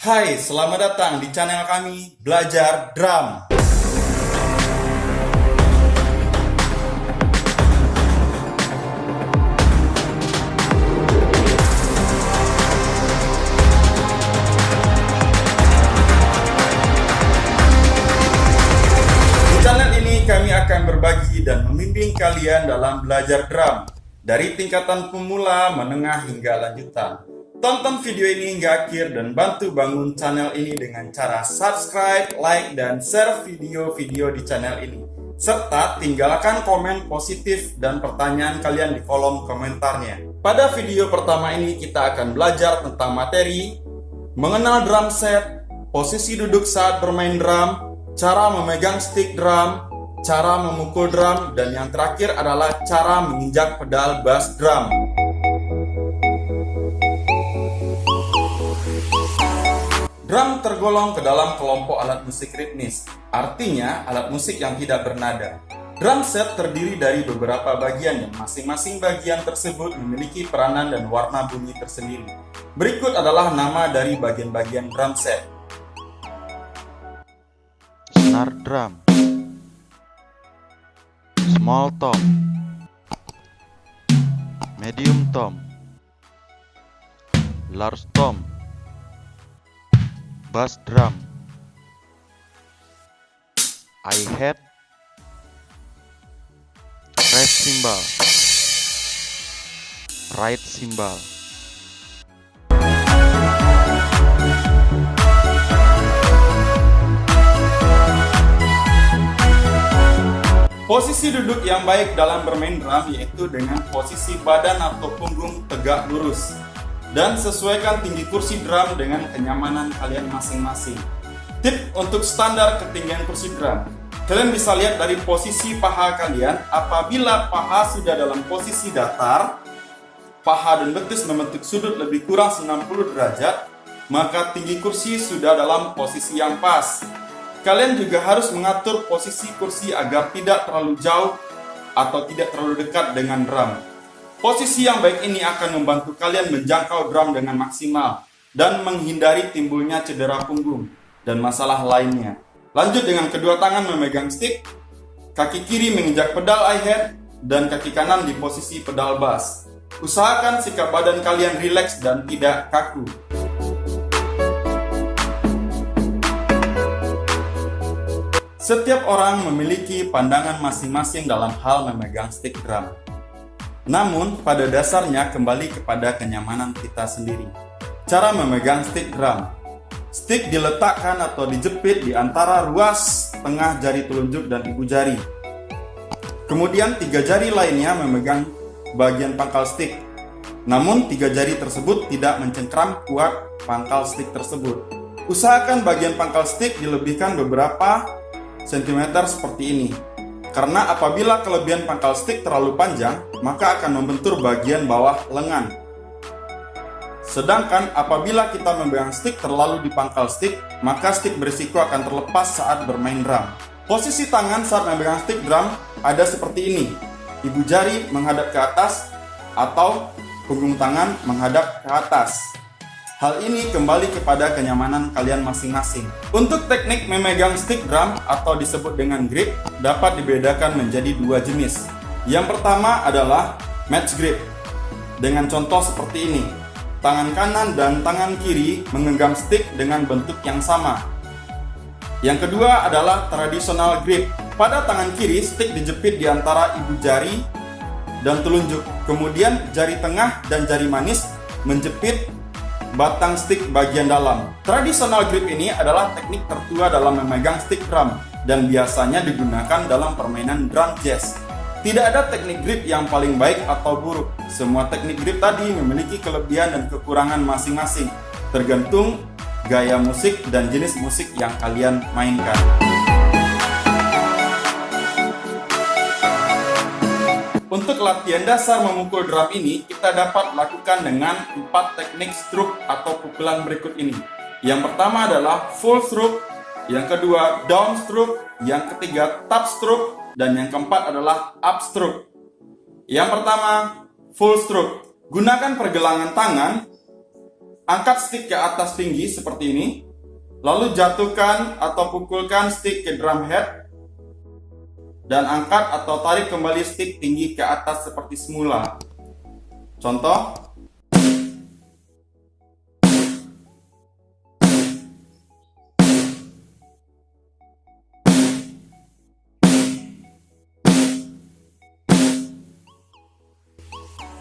Hai, selamat datang di channel kami Belajar Drum. Di channel ini kami akan berbagi dan membimbing kalian dalam belajar drum dari tingkatan pemula, menengah hingga lanjutan. Tonton video ini hingga akhir dan bantu bangun channel ini dengan cara subscribe, like, dan share video-video di channel ini. Serta tinggalkan komen positif dan pertanyaan kalian di kolom komentarnya. Pada video pertama ini kita akan belajar tentang materi mengenal drum set, posisi duduk saat bermain drum, cara memegang stick drum, cara memukul drum, dan yang terakhir adalah cara menginjak pedal bass drum. Drum tergolong ke dalam kelompok alat musik ritmis, artinya alat musik yang tidak bernada. Drum set terdiri dari beberapa bagian yang masing-masing bagian tersebut memiliki peranan dan warna bunyi tersendiri. Berikut adalah nama dari bagian-bagian drum set. Snare drum, small tom, medium tom, large tom, bass drum, hi-hat, crash cymbal, ride cymbal. Posisi duduk yang baik dalam bermain drum yaitu dengan posisi badan atau punggung tegak lurus. Dan sesuaikan tinggi kursi drum dengan kenyamanan kalian masing-masing. Tip untuk standar ketinggian kursi drum. Kalian bisa lihat dari posisi paha kalian. Apabila paha sudah dalam posisi datar, paha dan betis membentuk sudut lebih kurang 90 derajat, maka tinggi kursi sudah dalam posisi yang pas. Kalian juga harus mengatur posisi kursi agar tidak terlalu jauh atau tidak terlalu dekat dengan drum. Posisi yang baik ini akan membantu kalian menjangkau drum dengan maksimal dan menghindari timbulnya cedera punggung dan masalah lainnya. Lanjut dengan kedua tangan memegang stick, kaki kiri menginjak pedal hi-hat, dan kaki kanan di posisi pedal bass. Usahakan sikap badan kalian rileks dan tidak kaku. Setiap orang memiliki pandangan masing-masing dalam hal memegang stick drum. Namun, pada dasarnya kembali kepada kenyamanan kita sendiri. Cara memegang stick drum. Stick diletakkan atau dijepit di antara ruas tengah jari telunjuk dan ibu jari. Kemudian 3 jari lainnya memegang bagian pangkal stick. Namun 3 jari tersebut tidak mencengkram kuat pangkal stick tersebut. Usahakan bagian pangkal stick dilebihkan beberapa sentimeter seperti ini. Karena apabila kelebihan pangkal stick terlalu panjang, maka akan membentur bagian bawah lengan. Sedangkan apabila kita memegang stick terlalu di pangkal stick, maka stick berisiko akan terlepas saat bermain drum. Posisi tangan saat memegang stick drum ada seperti ini. Ibu jari menghadap ke atas atau punggung tangan menghadap ke atas. Hal ini kembali kepada kenyamanan kalian masing-masing. Untuk teknik memegang stick drum atau disebut dengan grip dapat dibedakan menjadi 2 jenis. Yang pertama adalah match grip. Dengan contoh seperti ini. Tangan kanan dan tangan kiri menggenggam stick dengan bentuk yang sama. Yang kedua adalah traditional grip. Pada tangan kiri stick dijepit di antara ibu jari dan telunjuk. Kemudian jari tengah dan jari manis menjepit batang stick bagian dalam. Traditional grip ini adalah teknik tertua dalam memegang stick drum dan biasanya digunakan dalam permainan drum jazz. Tidak ada teknik grip yang paling baik atau buruk. Semua teknik grip tadi memiliki kelebihan dan kekurangan masing-masing, tergantung gaya musik dan jenis musik yang kalian mainkan. Untuk latihan dasar memukul drum ini, kita dapat lakukan dengan 4 teknik stroke atau pukulan berikut ini. Yang pertama adalah full stroke, yang kedua down stroke, yang ketiga top stroke, dan yang keempat adalah up stroke. Yang pertama, full stroke. Gunakan pergelangan tangan Angkat stick ke atas tinggi seperti ini. Lalu jatuhkan atau pukulkan stick ke drum head. Dan angkat atau tarik kembali stick tinggi ke atas seperti semula. Contoh.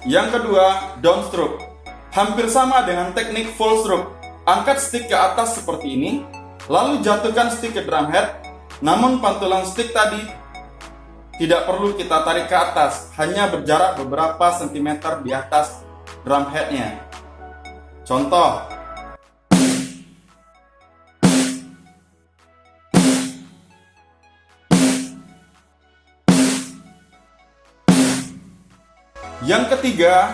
Yang kedua, downstroke. Hampir sama dengan teknik full stroke. Angkat stick ke atas seperti ini, lalu jatuhkan stick ke drum head. Namun pantulan stick tadi tidak perlu kita tarik ke atas, hanya berjarak beberapa sentimeter di atas drum headnya. Contoh. Yang ketiga,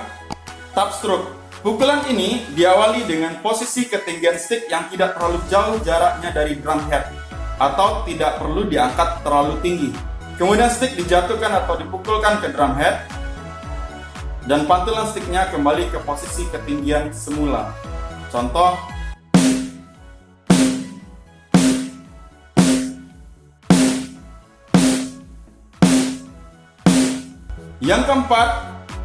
tap stroke. Pukulan ini diawali dengan posisi ketinggian stick yang tidak terlalu jauh jaraknya dari drum head atau tidak perlu diangkat terlalu tinggi. Kemudian stick dijatuhkan atau dipukulkan ke drum head dan pantulan sticknya kembali ke posisi ketinggian semula. Contoh. Yang keempat,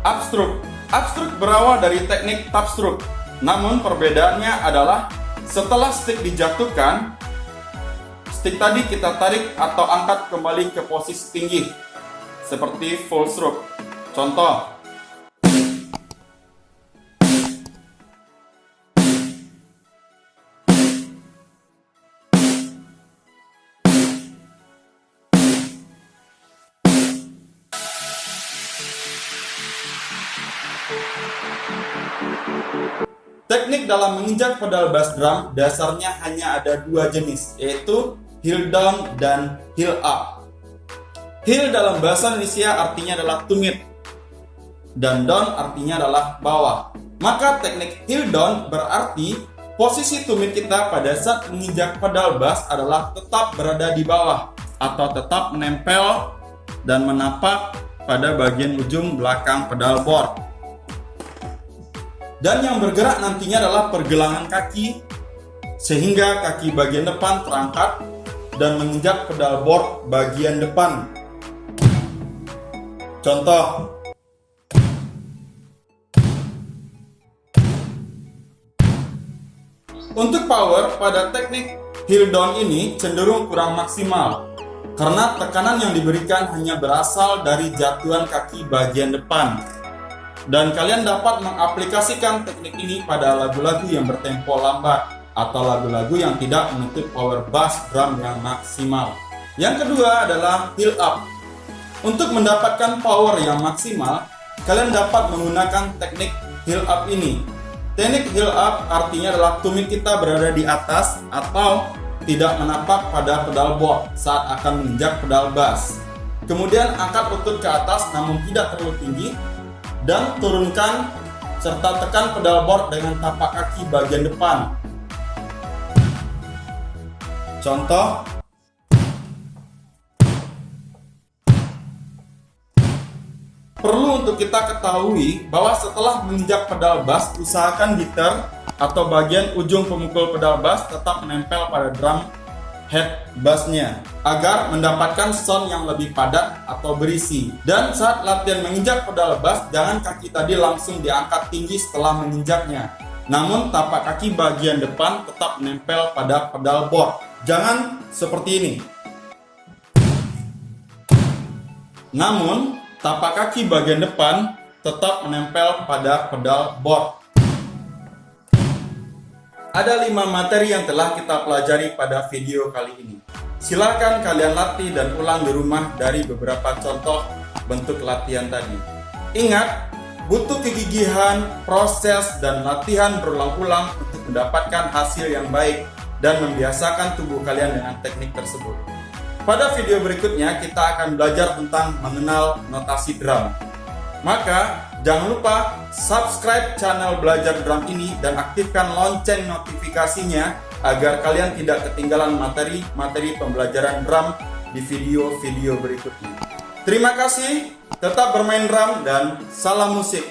upstroke. Upstroke berawal dari teknik tap stroke. Namun perbedaannya adalah setelah stick dijatuhkan, stick tadi kita tarik atau angkat kembali ke posisi tinggi seperti full stroke. Contoh. Teknik dalam menginjak pedal bass drum dasarnya hanya ada dua jenis, yaitu heel down dan heel up. Heel dalam bahasa Indonesia artinya adalah tumit, dan down artinya adalah bawah. Maka teknik heel down berarti posisi tumit kita pada saat menginjak pedal bass adalah tetap berada di bawah atau tetap menempel dan menapak pada bagian ujung belakang pedal board. Dan yang bergerak nantinya adalah pergelangan kaki, sehingga kaki bagian depan terangkat dan menginjak pedal board bagian depan. Contoh. Untuk power pada teknik heel down ini cenderung kurang maksimal, karena tekanan yang diberikan hanya berasal dari jatuhan kaki bagian depan. Dan kalian dapat mengaplikasikan teknik ini pada lagu-lagu yang bertempo lambat atau lagu-lagu yang tidak menuntut power bass drum yang maksimal. Yang kedua adalah heel up. Untuk mendapatkan power yang maksimal, kalian dapat menggunakan teknik heel up ini. Teknik heel up artinya adalah tumit kita berada di atas atau tidak menapak pada pedal board saat akan menginjak pedal bass. Kemudian angkat lutut ke atas namun tidak terlalu tinggi, dan turunkan serta tekan pedal board dengan tapak kaki bagian depan. Contoh. Perlu untuk kita ketahui bahwa setelah menginjak pedal bass, usahakan gitar atau bagian ujung pemukul pedal bass tetap menempel pada drum head bassnya agar mendapatkan sound yang lebih padat atau berisi. Dan saat latihan menginjak pedal bass, jangan kaki tadi langsung diangkat tinggi setelah menginjaknya, namun tapak kaki bagian depan tetap menempel pada pedal board. Jangan seperti ini, namun tapak kaki bagian depan tetap menempel pada pedal board. Ada 5 materi yang telah kita pelajari pada video kali ini. Silakan kalian latih dan ulang di rumah dari beberapa contoh bentuk latihan tadi. Ingat, butuh kegigihan, proses, dan latihan berulang-ulang untuk mendapatkan hasil yang baik dan membiasakan tubuh kalian dengan teknik tersebut. Pada video berikutnya kita akan belajar tentang mengenal notasi drum. Maka jangan lupa subscribe channel Belajar Drum ini dan aktifkan lonceng notifikasinya agar kalian tidak ketinggalan materi-materi pembelajaran drum di video-video berikutnya. Terima kasih, tetap bermain drum dan salam musik.